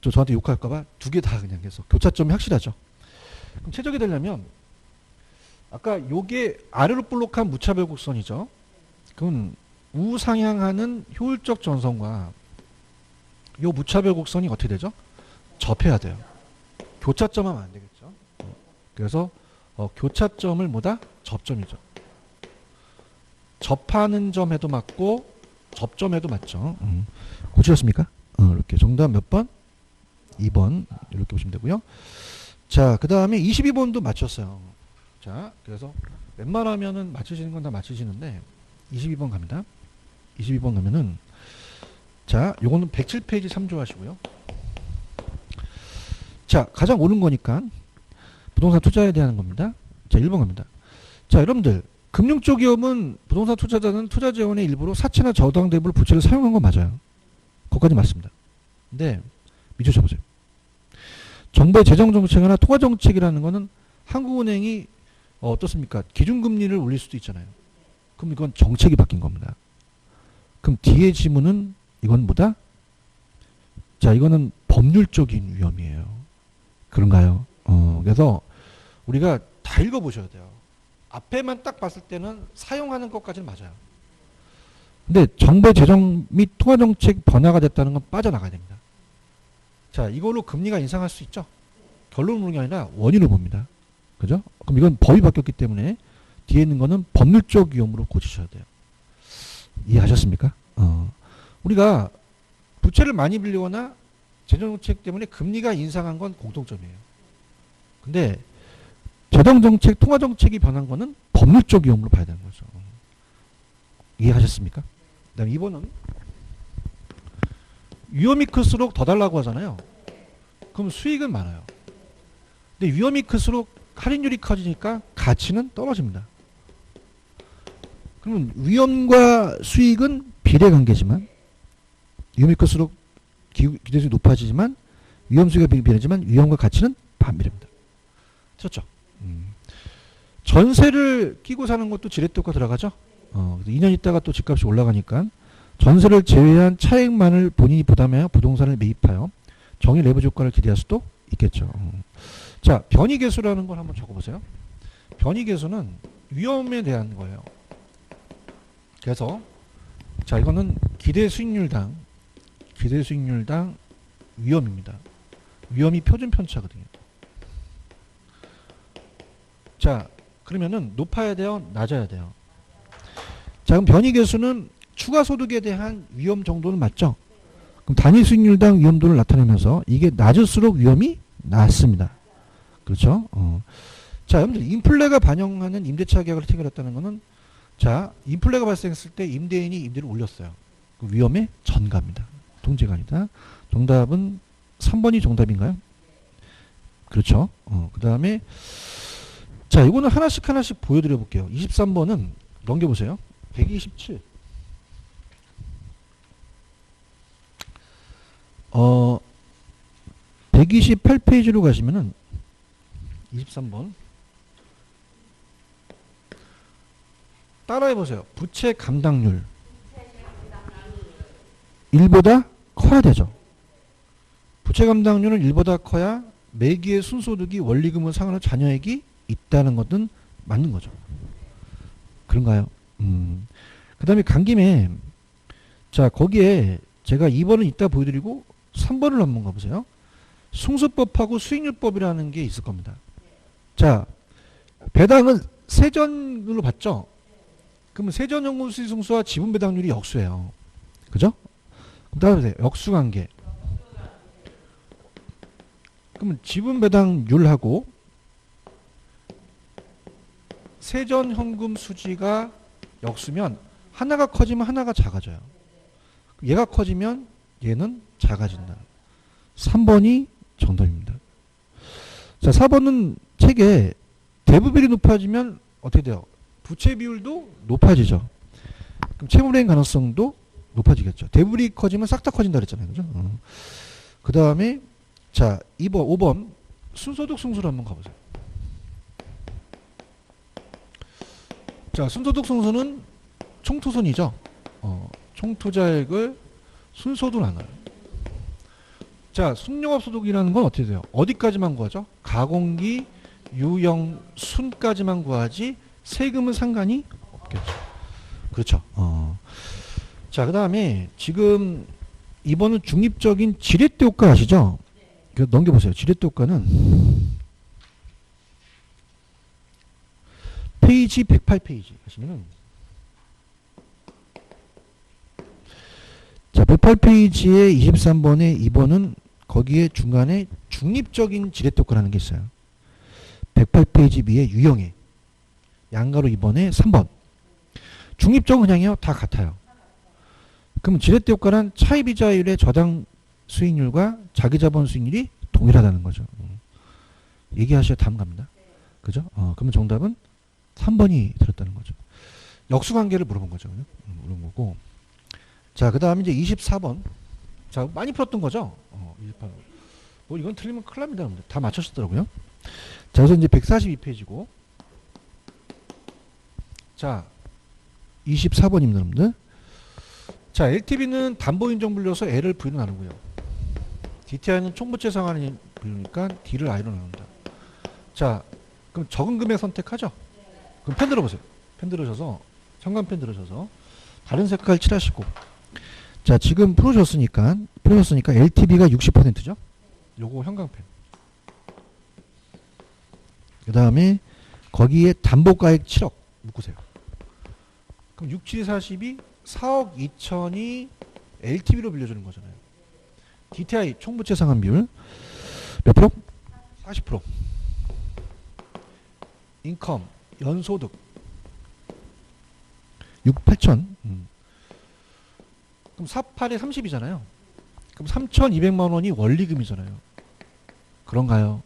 저한테 욕할까봐 두 개 다 그냥 해서 교차점이 확실하죠. 그럼 최적이 되려면 아까 요게 아래로 볼록한 무차별 곡선이죠. 그건 우상향하는 효율적 전선과 요 무차별 곡선이 어떻게 되죠? 접해야 돼요. 교차점 하면 안 되겠죠. 그래서 교차점을 뭐다? 접점이죠. 접하는 점에도 맞고 접점에도 맞죠. 고치셨습니까? 이렇게 정답 몇 번? 2번 이렇게 보시면 되고요. 자, 그 다음에 22번도 맞췄어요. 자, 그래서 웬만하면은 맞추시는 건 다 맞추시는데 22번 갑니다. 22번 가면은, 자, 요거는 107페이지 3조 하시고요. 자, 가장 옳은 거니까 부동산 투자에 대한 겁니다. 자, 1번 갑니다. 자, 여러분들 금융 쪽 기업은 부동산 투자자는 투자 재원의 일부로 사채나 저당 대부를 부채를 사용한 건 맞아요. 그것까지 맞습니다. 근데 미쳐져 보세요. 정부의 재정 정책이나 통화 정책이라는 거는 한국은행이 어떻습니까? 기준금리를 올릴 수도 있잖아요. 그럼 이건 정책이 바뀐 겁니다. 그럼 뒤에 지문은 이건 뭐다? 자, 이거는 법률적인 위험이에요. 그런가요? 그래서 우리가 다 읽어보셔야 돼요. 앞에만 딱 봤을 때는 사용하는 것까지는 맞아요. 근데 정부의 재정 및 통화정책 변화가 됐다는 건 빠져나가야 됩니다. 자, 이걸로 금리가 인상할 수 있죠? 결론을 보는 게 아니라 원인을 봅니다. 그죠? 그럼 이건 법이 바뀌었기 때문에 뒤에 있는 거는 법률적 위험으로 고치셔야 돼요. 이해하셨습니까? 우리가 부채를 많이 빌리거나 재정정책 때문에 금리가 인상한 건 공통점이에요. 근데 재정정책, 통화정책이 변한 거는 법률적 위험으로 봐야 되는 거죠. 이해하셨습니까? 그 다음에 2번은 위험이 클수록 더 달라고 하잖아요. 그럼 수익은 많아요. 근데 위험이 클수록 할인율이 커지니까 가치는 떨어집니다. 그러면 위험과 수익은 비례관계지만 위험이 클수록 기대수익이 높아지지만 위험 수익이 비례지만 위험과 가치는 반비례입니다. 그렇죠? 전세를 끼고 사는 것도 지렛대가 들어가죠. 2년 있다가 또 집값이 올라가니까 전세를 제외한 차액만을 본인이 부담하여 부동산을 매입하여 정의 레버리지 효과를 기대할 수도 있겠죠. 자, 변이계수라는 걸 한번 적어보세요. 변이계수는 위험에 대한 거예요. 그래서 자, 이거는 기대 수익률당 위험입니다. 위험이 표준 편차거든요. 자, 그러면은 높아야 돼요? 낮아야 돼요? 자, 그럼 변이계수는 추가 소득에 대한 위험 정도는 맞죠? 그럼 단위 수익률당 위험도를 나타내면서 이게 낮을수록 위험이 낮습니다. 그렇죠? 자, 여러분들 인플레가 반영하는 임대차 계약을 체결했다는 것은 자, 인플레가 발생했을 때 임대인이 임대를 올렸어요. 그 위험의 전가입니다. 동제가 아니다. 정답은 3번이 정답인가요? 그렇죠? 그 다음에 자, 이거는 하나씩 보여드려 볼게요. 23번은 넘겨보세요. 127. 128페이지로 가시면은 23번 따라해보세요. 부채 감당률 1보다 커야 되죠. 부채 감당률은 1보다 커야 매기의 순소득이 원리금을 상환할 자녀에게 있다는 것은 맞는 거죠. 그런가요? 그 다음에 간 김에 자, 거기에 제가 2번은 이따 보여드리고 3번을 한번 가보세요. 승수법하고 수익률법이라는 게 있을 겁니다. 자, 배당은 세전으로 봤죠? 그러면 세전연금 수익승수와 지분배당률이 역수예요. 그죠? 그럼 따라보세요. 역수관계. 그러면 지분배당률하고 세전현금 수지가 역수면 하나가 커지면 하나가 작아져요. 얘가 커지면 얘는 작아진다. 3번이 정답입니다. 자, 4번은 책에 대부비율이 높아지면 어떻게 돼요? 부채 비율도 높아지죠. 그럼 채무불이행 가능성도 높아지겠죠. 대부비율이 커지면 싹 다 커진다 그랬잖아요. 그죠? 그 다음에 자, 5번 순소득 승수를 한번 가보세요. 자, 순소득 승수는 총투손이죠. 총투자액을 순소득 나눠요. 자, 순영업소득이라는 건 어떻게 돼요? 어디까지만 구하죠? 가공기, 유형, 순까지만 구하지 세금은 상관이 없겠죠. 그렇죠. 자, 그 다음에 지금 이번은 중립적인 지렛대 효과 아시죠? 넘겨보세요. 지렛대 효과는 페이지 108페이지 하시면은 자, 108페이지에 23번에 2번은 거기에 중간에 중립적인 지렛대 효과라는 게 있어요. 108페이지 위에 유형에 양가로 2번에 3번 중립적 은행이요 다 같아요. 그러면 지렛대 효과는 차입이자율의 저당 수익률과 자기자본 수익률이 동일하다는 거죠. 얘기하셔야 다음 갑니다. 그죠? 그러면 정답은 3번이 들었다는 거죠. 역수관계를 물어본 거죠. 물어본 거고. 자, 그 다음에 이제 24번. 자, 많이 풀었던 거죠? 28번. 뭐 이건 틀리면 큰일 납니다. 여러분들. 다 맞췄었더라고요. 자, 그래서 이제 142페이지고. 자, 24번입니다, 여러분들. 자, LTV는 담보인정 분류해서 L을 V로 나누고요. DTI는 총부채 상환이 분류니까 D를 I로 나눈다. 자, 그럼 적은 금액 선택하죠? 그럼 펜 들어보세요. 펜 들으셔서, 현관펜 들으셔서, 다른 색깔 칠하시고. 자, 지금 풀어줬으니까 LTV가 60%죠? 요거 현관펜. 그 다음에 거기에 담보가액 7억 묶으세요. 그럼 6, 7, 40이 4억 2천이 LTV로 빌려주는 거잖아요. DTI 총부채 상환 비율 몇 프로? 40%. 인컴 연소득 6, 8천. 그럼 48에 30이잖아요. 그럼 3,200만 원이 원리금이잖아요. 그런가요?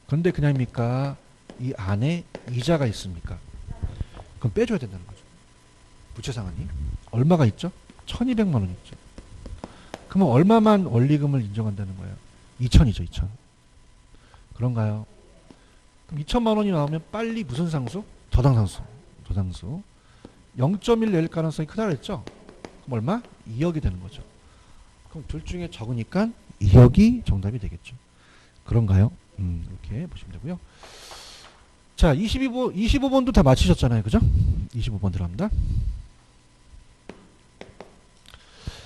그런데 그냥입니까? 이 안에 이자가 있습니까? 그럼 빼줘야 된다는 거죠. 부채 상환이. 얼마가 있죠? 1,200만 원 있죠. 그러면 얼마만 원리금을 인정한다는 거예요? 2천이죠, 2천. 그런가요? 그럼 2천만 원이 나오면 빨리 무슨 상수? 저당상수. 저당수. 0.1 낼 가능성이 크다고 했죠? 그럼 얼마? 2억이 되는 거죠. 그럼 둘 중에 적으니까 2억이 정답이 되겠죠. 그런가요? 이렇게 보시면 되고요. 자, 25번도 다 맞히셨잖아요. 그죠? 25번 들어갑니다.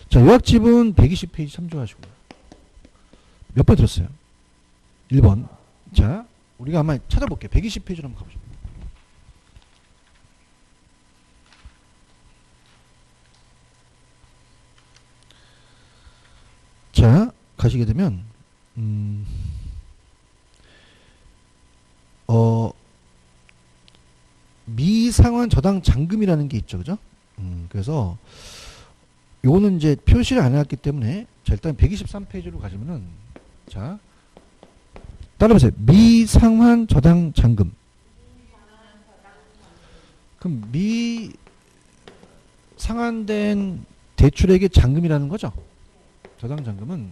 자, 요약집은 120페이지 참조하시고. 몇 번 들었어요? 1번. 자, 우리가 한번 찾아볼게요. 120페이지로 한번 가보죠. 자, 가시게 되면, 미상환 저당 잔금이라는 게 있죠. 그죠? 그래서, 요거는 이제 표시를 안 해놨기 때문에, 자, 일단 123페이지로 가시면은, 자, 따라보세요. 미상환 저당 잔금. 그럼 미상환된 대출액의 잔금이라는 거죠? 저당 잔금은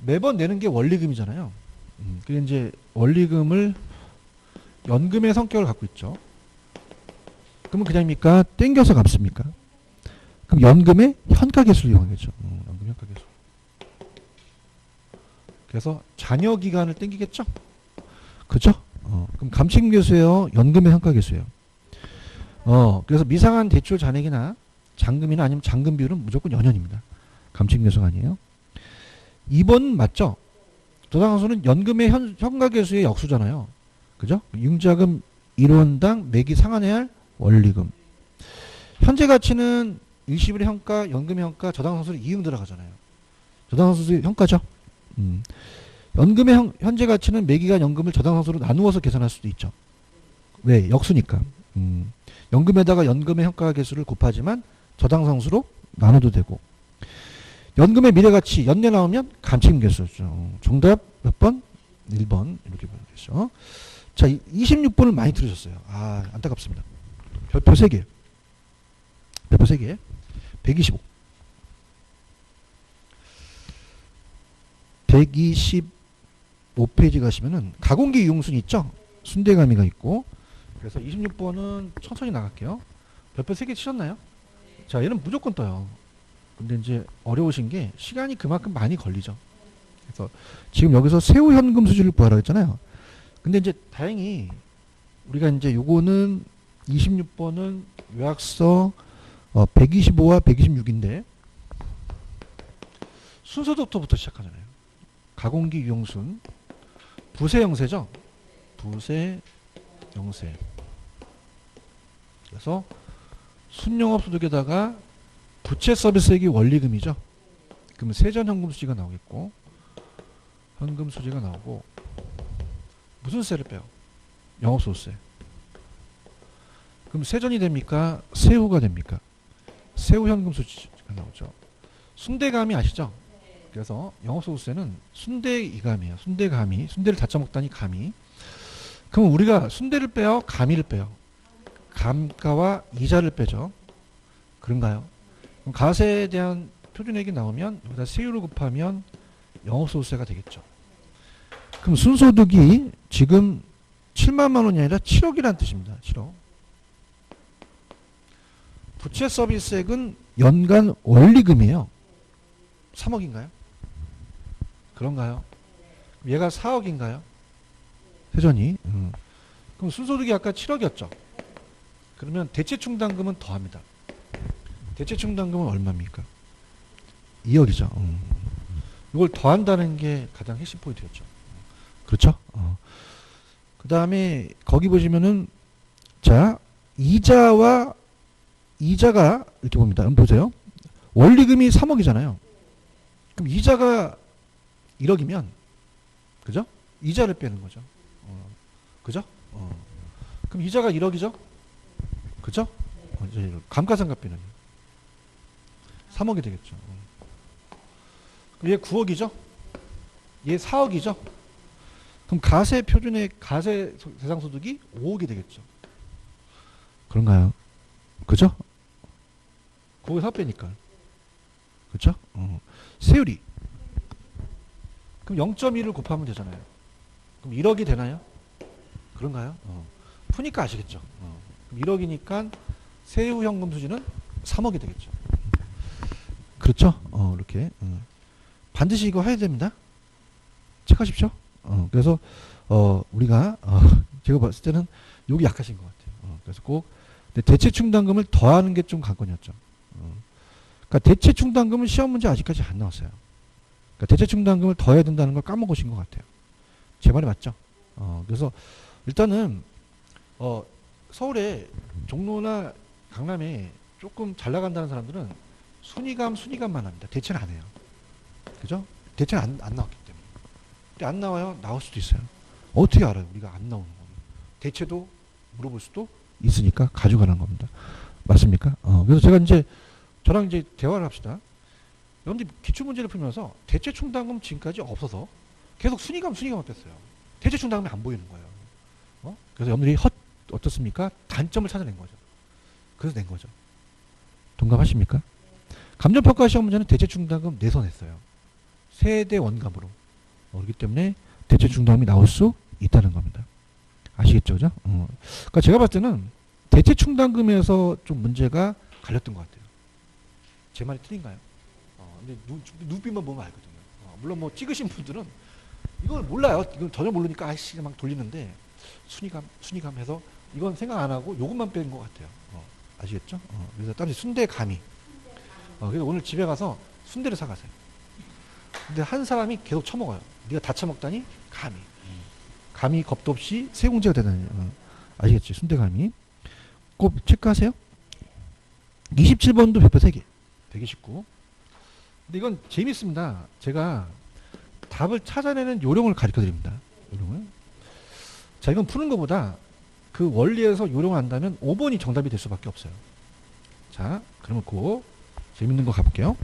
매번 내는 게 원리금이잖아요. 그게 이제 원리금을 연금의 성격을 갖고 있죠. 그러면 그냥입니까? 땡겨서 갚습니까? 그럼 연금의 현가계수를 이용하겠죠. 연금 현가계수. 그래서 잔여 기간을 땡기겠죠. 그죠? 그럼 감칙계수예요. 연금의 현가계수예요. 그래서 미상한 대출 잔액이나 잔금이나 아니면 잔금 비율은 무조건 연연입니다. 감칙계수가 아니에요. 2번 맞죠? 저당상수는 연금의 현가계수의 역수잖아요. 그죠? 융자금 1원당 매기 상환해야 할 원리금. 현재 가치는 일시불의 현가, 연금의 현가, 저당상수는 이응 들어가잖아요. 저당상수의 현가죠. 연금의 현재 가치는 매기간 연금을 저당상수로 나누어서 계산할 수도 있죠. 왜? 역수니까. 연금에다가 연금의 현가 계수를 곱하지만 저당상수로 나눠도 되고. 연금의 미래가치 연내 나오면 감칙계수죠. 정답 몇 번? 1번 이렇게 보면 되죠. 자, 26번을 많이 들으셨어요. 아, 안타깝습니다. 별표 3개. 별표 3개. 125. 125페이지 가시면은 가공기 이용순 있죠? 순대가미가 있고. 그래서 26번은 천천히 나갈게요. 별표 3개 치셨나요? 자, 얘는 무조건 떠요. 근데 이제 어려우신 게 시간이 그만큼 많이 걸리죠. 그래서 지금 여기서 세후 현금 수지를 구하라고 했잖아요. 근데 이제 다행히 우리가 이제 요거는 26번은 요약서 125와 126인데 순서부터 시작하잖아요. 가공기 유용순 부세 영세죠. 부세 영세. 그래서 순영업소득에다가 부채 서비스액이 원리금이죠. 그러면 세전 현금 수지가 나오겠고 현금 수지가 나오고 무슨 세를 빼요? 영업소득세. 그럼 세전이 됩니까? 세후가 됩니까? 세후 현금 수지가 나오죠. 순대감이 아시죠? 그래서 영업소득세는 순대이감이에요. 순대감이. 순대를 다 짜먹다니 감이. 그럼 우리가 순대를 빼요? 가미를 빼요? 감가와 이자를 빼죠. 그런가요? 그럼 가세에 대한 표준액이 나오면 여기다 세율을 곱하면 영업소득세가 되겠죠. 그럼 순소득이 지금 7만 원이 아니라 7억이라는 뜻입니다. 7억. 부채 서비스액은 연간 원리금이에요. 3억인가요? 그런가요? 얘가 4억인가요? 세전이. 그럼 순소득이 아까 7억이었죠. 그러면 대체충당금은 더합니다. 대체충당금은 얼마입니까? 2억이죠. 이걸 더한다는 게 가장 핵심 포인트였죠. 그렇죠? 그 다음에 거기 보시면은 자 이자가 이렇게 봅니다. 보세요. 원리금이 3억이잖아요. 그럼 이자가 1억이면 그죠? 이자를 빼는 거죠. 그죠? 그럼 이자가 1억이죠? 그죠? 감가상각비는 3억이 되겠죠. 얘 9억이죠? 얘 4억이죠? 그럼 가세 표준의 가세 대상소득이 5억이 되겠죠. 그런가요? 그죠? 9억에 4억 빼니까. 그죠? 세율이. 그럼 0.1을 곱하면 되잖아요. 그럼 1억이 되나요? 그런가요? 푸니까 아시겠죠? 그럼 1억이니까 세후 현금 수지는 3억이 되겠죠. 그렇죠? 이렇게. 반드시 이거 해야 됩니다. 체크하십시오. 그래서 우리가 제가 봤을 때는 여기 약하신 것 같아요. 그래서 꼭 대체충당금을 더하는 게 좀 관건이었죠. 그러니까 대체충당금은 시험 문제 아직까지 안 나왔어요. 그러니까 대체충당금을 더해야 된다는 걸 까먹으신 것 같아요. 제 말이 맞죠? 그래서 일단은 서울에 종로나 강남에 조금 잘 나간다는 사람들은 순위감만 합니다. 대체는 안 해요. 그죠? 대체는 안 나왔기 때문에. 근데 안 나와요? 나올 수도 있어요. 어떻게 알아요? 우리가 안 나오는 거는. 대체도 물어볼 수도 있으니까 가져가는 겁니다. 맞습니까? 그래서 제가 이제 저랑 이제 대화를 합시다. 여러분들 기출문제를 풀면서 대체충당금 지금까지 없어서 계속 순위감만 뺐어요. 대체충당금이 안 보이는 거예요. 그래서 여러분들이 어떻습니까? 단점을 찾아낸 거죠. 그래서 낸 거죠. 동감하십니까? 감정평가 시험 문제는 대체충당금 내선했어요. 세대 원감으로. 그렇기 때문에 대체충당금이 나올 수 있다는 겁니다. 아시겠죠? 그죠? 그러니까 제가 봤을 때는 대체충당금에서 좀 문제가 갈렸던 것 같아요. 제 말이 틀린가요? 근데 눈빛만 보면 알거든요. 물론 뭐 찍으신 분들은 이걸 몰라요. 이걸 전혀 모르니까 아이씨 막 돌리는데 순위감 해서 이건 생각 안 하고 요것만 뺀 것 같아요. 아시겠죠? 그래서 다른 순대 감이. 그래서 오늘 집에 가서 순대를 사가세요. 근데 한 사람이 계속 처먹어요. 네가 다 처먹다니 감이 겁도 없이 세공제가 되다니. 아시겠지? 순대감이. 꼭 체크하세요. 27번도 100표 3개. 129. 근데 이건 재밌습니다. 제가 답을 찾아내는 요령을 가르쳐 드립니다. 요령을. 자, 이건 푸는 것보다 그 원리에서 요령을 안다면 5번이 정답이 될 수밖에 없어요. 자, 그러면 그 재밌는 거 가볼게요.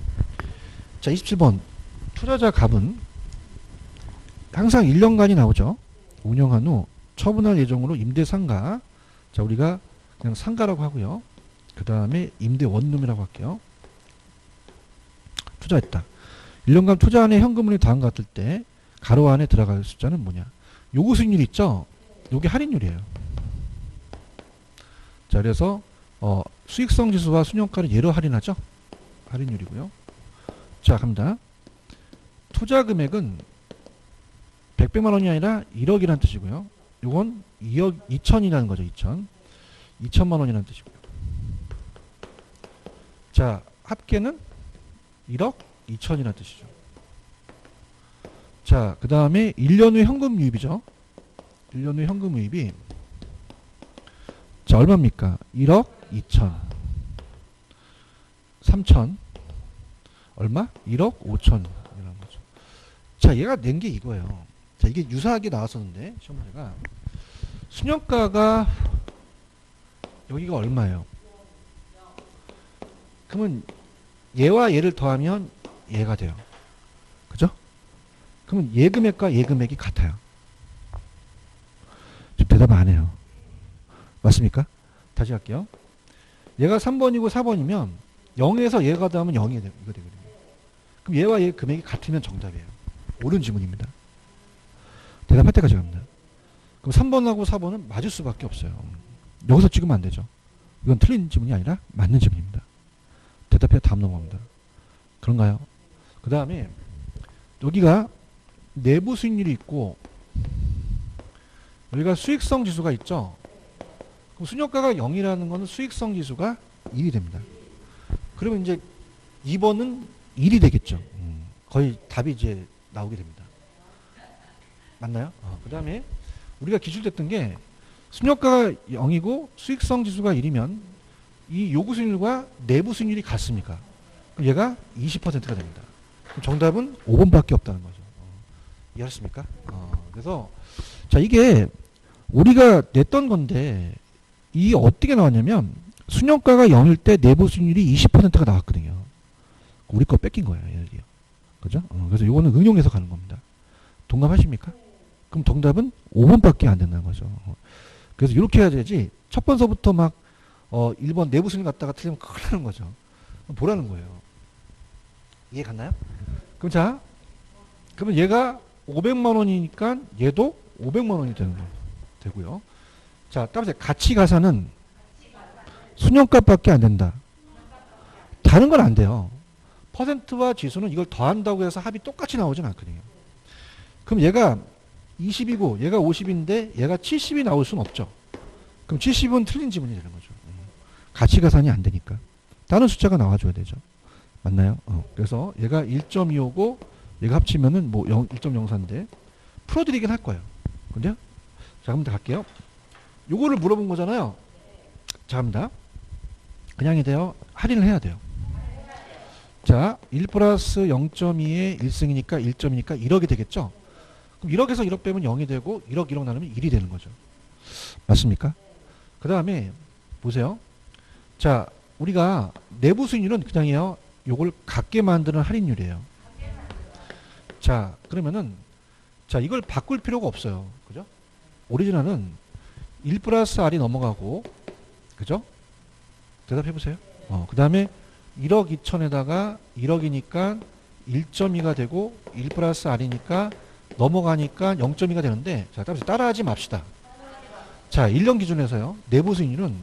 자, 27번. 투자자 갑은 항상 1년간이 나오죠. 운영한 후 처분할 예정으로 임대 상가. 자, 우리가 그냥 상가라고 하고요. 그 다음에 임대 원룸이라고 할게요. 투자했다. 1년간 투자 안에 현금흐름이 다음과 같을 때 가로 안에 들어갈 숫자는 뭐냐? 요구 수익률 있죠? 요게 할인율이에요. 자, 그래서 수익성 지수와 순영가를 예로 할인하죠? 할인율이고요. 자, 갑니다. 투자 금액은 100만 원이 아니라 1억이라는 뜻이고요. 요건 2억 2천이라는 거죠. 2천만 원이라는 뜻이고요. 자, 합계는 1억 2천이라는 뜻이죠. 자, 그 다음에 1년 후 현금 유입이죠. 1년 후 현금 유입이 자, 얼마입니까? 1억 2천 3천 얼마? 1억 5천이라는 거죠. 자, 얘가 낸 게 이거예요. 자, 이게 유사하게 나왔었는데 시험 문제가 순영가가 여기가 얼마예요? 그러면 얘와 얘를 더하면 얘가 돼요. 그죠? 그러면 얘 금액과 얘 금액이 같아요. 지금 대답 안 해요. 맞습니까? 다시 할게요. 얘가 3번이고 4번이면 0에서 얘가 더하면 0이 이거 되거든요. 그럼 얘와 얘 금액이 같으면 정답이에요. 옳은 지문입니다. 대답할 때까지 갑니다. 그럼 3번하고 4번은 맞을 수밖에 없어요. 여기서 찍으면 안 되죠. 이건 틀린 지문이 아니라 맞는 지문입니다. 대답해 다음 넘어갑니다. 그런가요? 그 다음에 여기가 내부 수익률이 있고 여기가 수익성 지수가 있죠. 그럼 순효과가 0이라는 것은 수익성 지수가 1이 됩니다. 그러면 이제 2번은 1이 되겠죠. 거의 답이 이제 나오게 됩니다. 맞나요? 그 다음에 우리가 기출됐던 게 순효과가 0이고 수익성 지수가 1이면 이 요구 수익률과 내부 수익률이 같습니까? 그럼 얘가 20%가 됩니다. 그럼 정답은 5번밖에 없다는 거죠. 이해하셨습니까? 그래서 자 이게 우리가 냈던 건데 이게 어떻게 나왔냐면 순효과가 0일 때 내부 수익률이 20%가 나왔거든요. 우리 거 뺏긴 거예요. 얘들이요. 그죠? 그래서 이거는 응용해서 가는 겁니다. 동감하십니까? 그럼 정답은 5번밖에 안 된다는 거죠. 그래서 이렇게 해야 되지 첫 번서부터 막 1번 내부 수익률 갖다가 틀리면 큰일 나는 거죠. 보라는 거예요. 이해 갔나요? 그럼 자 그러면 얘가 500만 원이니까 얘도 500만 원이 되는 거예요. 되고요. 자, 따라서 가치 가산은 순효값밖에 안 된다. 다른 건 안 돼요. 퍼센트와 지수는 이걸 더한다고 해서 합이 똑같이 나오진 않거든요. 그럼 얘가 20이고 얘가 50인데 얘가 70이 나올 수는 없죠. 그럼 70은 틀린 지문이 되는 거죠. 가치 가산이 안 되니까. 다른 숫자가 나와줘야 되죠. 맞나요? 그래서 얘가 1.25고 얘가 합치면은 뭐 1.04인데 풀어드리긴 할 거예요. 근데요? 자, 그럼 갈게요. 요거를 물어본 거잖아요. 자, 갑니다. 그냥이 돼요. 할인을 해야 돼요. 자, 1 플러스 0.2에 1승이니까 1점이니까 1억이 되겠죠? 그럼 1억에서 1억 빼면 0이 되고 1억 1억 나누면 1이 되는 거죠. 맞습니까? 그 다음에 보세요. 자, 우리가 내부 수익률은 그냥이요. 요걸 같게 만드는 할인율이에요. 자, 그러면은 자, 이걸 바꿀 필요가 없어요. 그죠? 오리지널은 1 플러스 R이 넘어가고 그죠? 대답해 보세요. 그 다음에 1억 2천에다가 1억이니까 1.2가 되고 1 플러스 R이니까 넘어가니까 0.2가 되는데 자, 따라하지 맙시다. 자, 1년 기준에서요. 내부 수익률은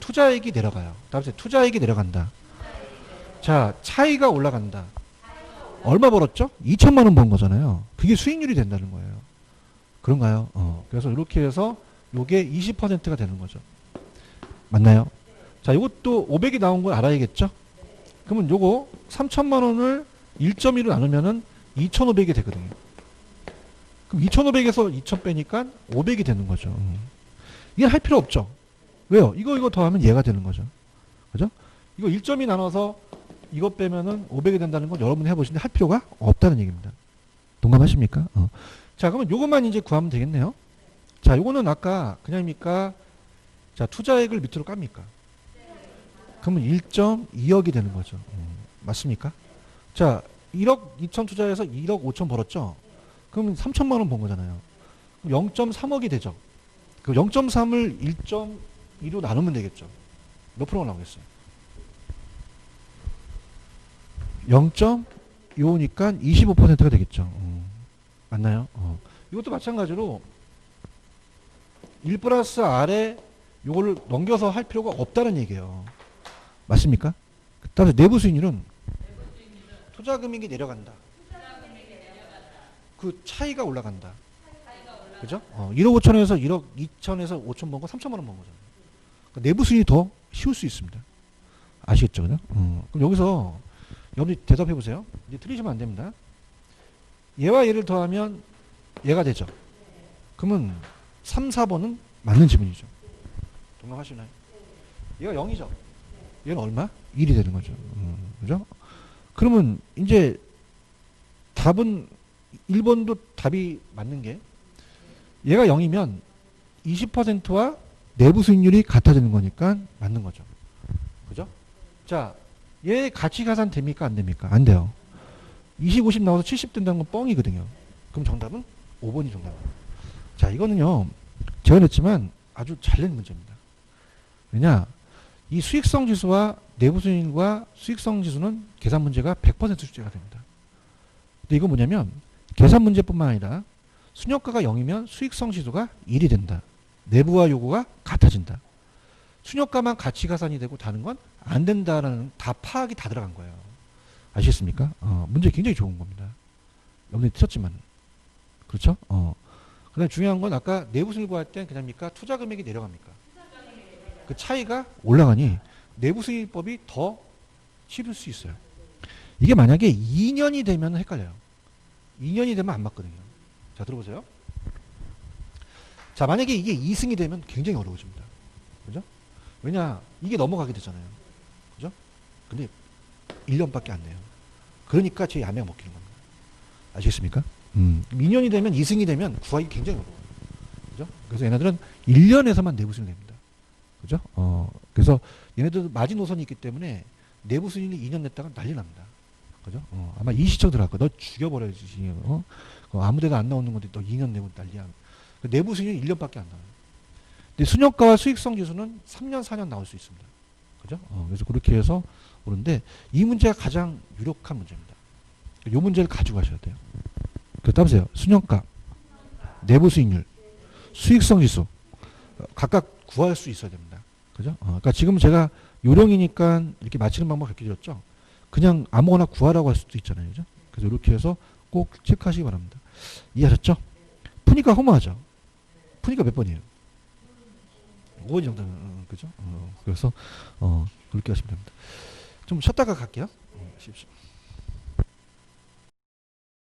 투자액이 내려가요. 따라서 투자액이 내려간다. 자, 차이가 올라간다. 얼마 벌었죠? 2천만 원 번 거잖아요. 그게 수익률이 된다는 거예요. 그런가요? 그래서 이렇게 해서 요게 20%가 되는 거죠. 맞나요? 자, 이것도 500이 나온 걸 알아야겠죠? 그러면 요거 3천만 원을 1.1로 나누면은 2,500이 되거든요. 그럼 2,500에서 2,000 빼니까 500이 되는 거죠. 이게 할 필요 없죠. 왜요? 이거 더하면 얘가 되는 거죠. 그죠? 이거 1.2 나눠서 이거 빼면은 500이 된다는 건 여러분이 해보시는데 할 필요가 없다는 얘기입니다. 동감하십니까? 자, 그러면 요것만 이제 구하면 되겠네요. 자, 요거는 아까 그냥입니까? 자, 투자액을 밑으로 깝니까? 그러면 1.2억이 되는 거죠. 맞습니까? 자, 1억 2천 투자해서 1억 5천 벌었죠? 그러면 3천만 원 번 거잖아요. 그럼 0.3억이 되죠. 그 0.3을 1.2로 나누면 되겠죠. 몇 프로가 나오겠어요? 0.25니까 25%가 되겠죠. 맞나요? 이것도 마찬가지로 1 플러스 R에 요거를 넘겨서 할 필요가 없다는 얘기예요. 맞습니까? 따라서 내부 수익률은 투자 금액이 내려간다. 그 차이가 올라간다. 그죠? 1억 5천에서 1억 2천에서 5천 번 거 3천만 원 번 거잖아요. 그러니까 내부 수익이 더 쉬울 수 있습니다. 아시겠죠? 그죠? 그럼 여기서 여러분이 대답해 보세요. 이제 틀리시면 안 됩니다. 얘와 얘를 더하면 얘가 되죠. 그러면 3, 4번은 맞는 지문이죠. 동감하시나요? 얘가 0이죠. 얘는 얼마? 1이 되는 거죠. 그죠? 그러면 이제 답은 1번도 답이 맞는 게 얘가 0이면 20%와 내부 수익률이 같아지는 거니까 맞는 거죠. 그죠? 자, 얘 가치 가산 됩니까? 안 됩니까? 안 돼요. 20, 50 나와서 70 된다는 건 뻥이거든요. 그럼 정답은 5번이 정답입니다. 자, 이거는요. 제가 냈지만 아주 잘 낸 문제입니다. 왜냐? 이 수익성 지수와 내부 수익률과 수익성 지수는 계산 문제가 100% 출제가 됩니다. 근데 이건 뭐냐면 계산 문제뿐만 아니라 순효과가 0이면 수익성 지수가 1이 된다. 내부와 요구가 같아진다. 순효과만 가치 가산이 되고 다른 건 안 된다라는 다 파악이 다 들어간 거예요. 아시겠습니까? 문제 굉장히 좋은 겁니다. 여러분이 틀렸지만 그렇죠? 그다음 중요한 건 아까 내부 수익률 구할 땐 그냥입니까? 투자 금액이 내려갑니까? 그 차이가 올라가니 내부 수익률법이 더 치를 수 있어요. 이게 만약에 2년이 되면 헷갈려요. 2년이 되면 안 맞거든요. 자, 들어보세요. 자, 만약에 이게 2승이 되면 굉장히 어려워집니다. 그죠? 왜냐, 이게 넘어가게 되잖아요. 그죠? 근데 1년밖에 안 돼요. 그러니까 제 야매가 먹히는 겁니다. 아시겠습니까? 2년이 되면 2승이 되면 구하기 굉장히 어려워요. 그죠? 그래서 얘네들은 1년에서만 내부 수익을 냅니다. 그죠? 그래서 얘네들도 마지노선이 있기 때문에 내부 수익률이 2년 냈다가 난리 납니다. 그죠? 아마 이 시청 들어갈 거야. 너 죽여버려야지. 아무 데도 안 나오는 건데 너 2년 내고 난리야. 내부 수익률이 1년밖에 안 나와요. 근데 순효과와 수익성 지수는 3년, 4년 나올 수 있습니다. 그죠? 그래서 그렇게 해서 오는데 이 문제가 가장 유력한 문제입니다. 이 문제를 가지고 가셔야 돼요. 따보세요. 순효과, 내부 수익률, 수익성 지수 각각 구할 수 있어야 됩니다. 그죠? 그러니까 지금 제가 요령이니까 이렇게 맞히는 방법 가르쳐드렸죠. 그냥 아무거나 구하라고 할 수도 있잖아요. 그죠? 그래서 이렇게 해서 꼭 체크하시기 바랍니다. 이해하셨죠? 푸니까 허무하죠? 푸니까 몇 번이에요? 5번 정도는, 그죠? 그래서, 그렇게 하시면 됩니다. 좀 쉬었다가 갈게요. 쉬십시오.